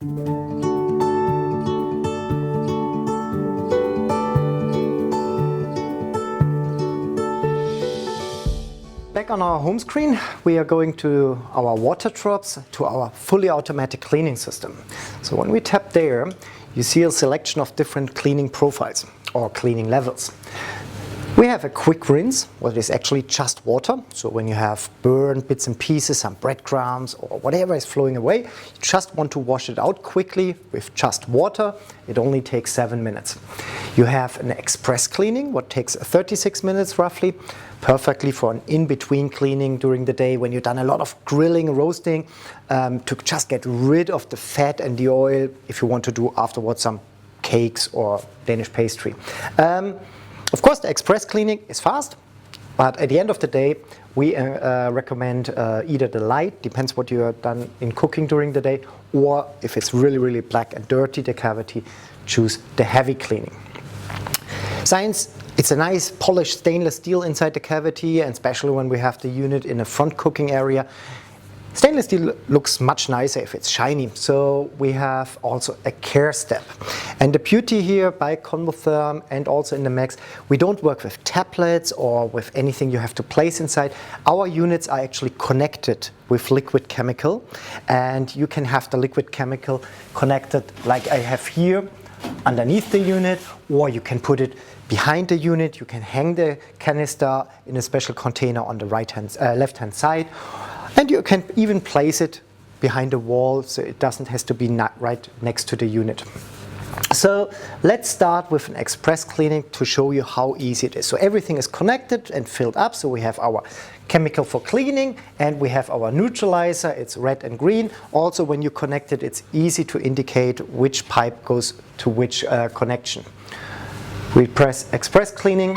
Back on our home screen, we are going to our water drops, to our fully automatic cleaning system. So when we tap there, you see a selection of different cleaning profiles or cleaning levels. We have a quick rinse, what is actually just water. So when you have burned bits and pieces, some breadcrumbs or whatever is flowing away, you just want to wash it out quickly with just water. It only takes 7 minutes. You have an express cleaning, what takes 36 minutes roughly, perfectly for an in-between cleaning during the day when you've done a lot of grilling, roasting, to just get rid of the fat and the oil if you want to do afterwards some cakes or Danish pastry. Of course, the express cleaning is fast, but at the end of the day, we recommend either the light, depends what you have done in cooking during the day, or if it's really, really black and dirty, the cavity, choose the heavy cleaning. Since it's a nice polished stainless steel inside the cavity, and especially when we have the unit in a front cooking area, stainless steel looks much nicer if it's shiny, so we have also a care step. And the beauty here by Convotherm and also in the maxx, we don't work with tablets or with anything you have to place inside. Our units are actually connected with liquid chemical, and you can have the liquid chemical connected like I have here underneath the unit, or you can put it behind the unit. You can hang the canister in a special container on the left-hand side. And you can even place it behind the wall, so it doesn't have to be right next to the unit. So let's start with an express cleaning to show you how easy it is. So everything is connected and filled up. So we have our chemical for cleaning and we have our neutralizer. It's red and green. Also, when you connect it, it's easy to indicate which pipe goes to which connection. We press express cleaning.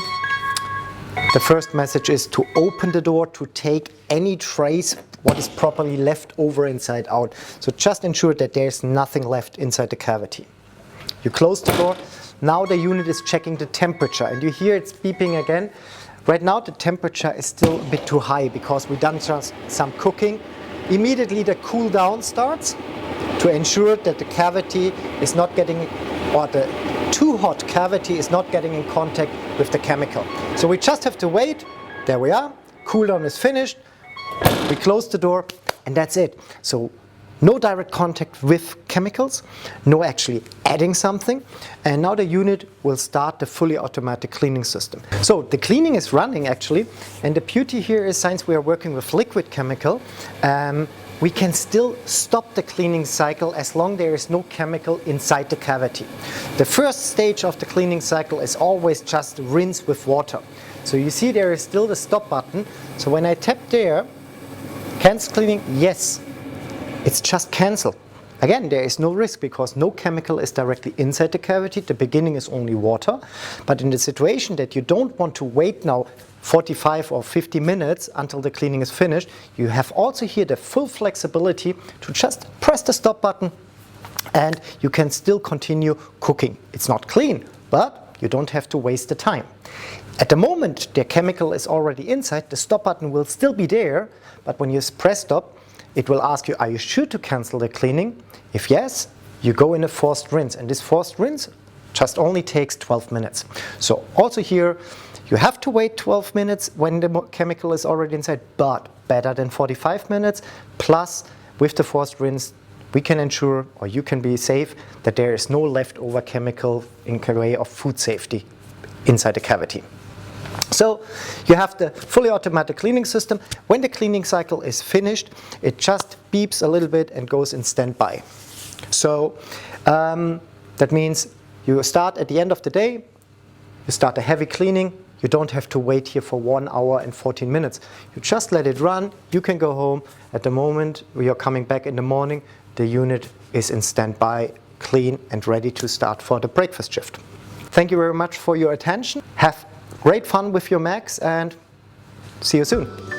The first message is to open the door to take any trace what is properly left over inside out. So just ensure that there's nothing left inside the cavity. You close the door. Now the unit is checking the temperature and you hear it's beeping again. Right now the temperature is still a bit too high because we've done just some cooking. Immediately the cool down starts to ensure that the cavity is not getting, or the too hot cavity is not getting in contact with the chemical. So we just have to wait. There we are. Cool down is finished. We close the door and that's it. So no direct contact with chemicals, no actually adding something. And now the unit will start the fully automatic cleaning system. So the cleaning is running actually. And the beauty here is, since we are working with liquid chemical, we can still stop the cleaning cycle as long as there is no chemical inside the cavity. The first stage of the cleaning cycle is always just rinse with water. So you see there is still the stop button. So when I tap there, cancel cleaning, yes, it's just cancel. Again, there is no risk because no chemical is directly inside the cavity. The beginning is only water. But in the situation that you don't want to wait now 45 or 50 minutes until the cleaning is finished, you have also here the full flexibility to just press the stop button and you can still continue cooking. It's not clean, but you don't have to waste the time. At the moment the chemical is already inside, the stop button will still be there, but when you press stop, it will ask you, are you sure to cancel the cleaning? If yes, you go in a forced rinse, and this forced rinse just only takes 12 minutes. So also here, you have to wait 12 minutes when the chemical is already inside, but better than 45 minutes. Plus, with the forced rinse, we can ensure, or you can be safe, that there is no leftover chemical in the way of food safety inside the cavity. So you have the fully automatic cleaning system. When the cleaning cycle is finished, it just beeps a little bit and goes in standby. So that means you start at the end of the day, you start a heavy cleaning. You don't have to wait here for 1 hour and 14 minutes. You just let it run. You can go home. At the moment we are coming back in the morning, the unit is in standby, clean and ready to start for the breakfast shift. Thank you very much for your attention. Have great fun with your maxx and see you soon.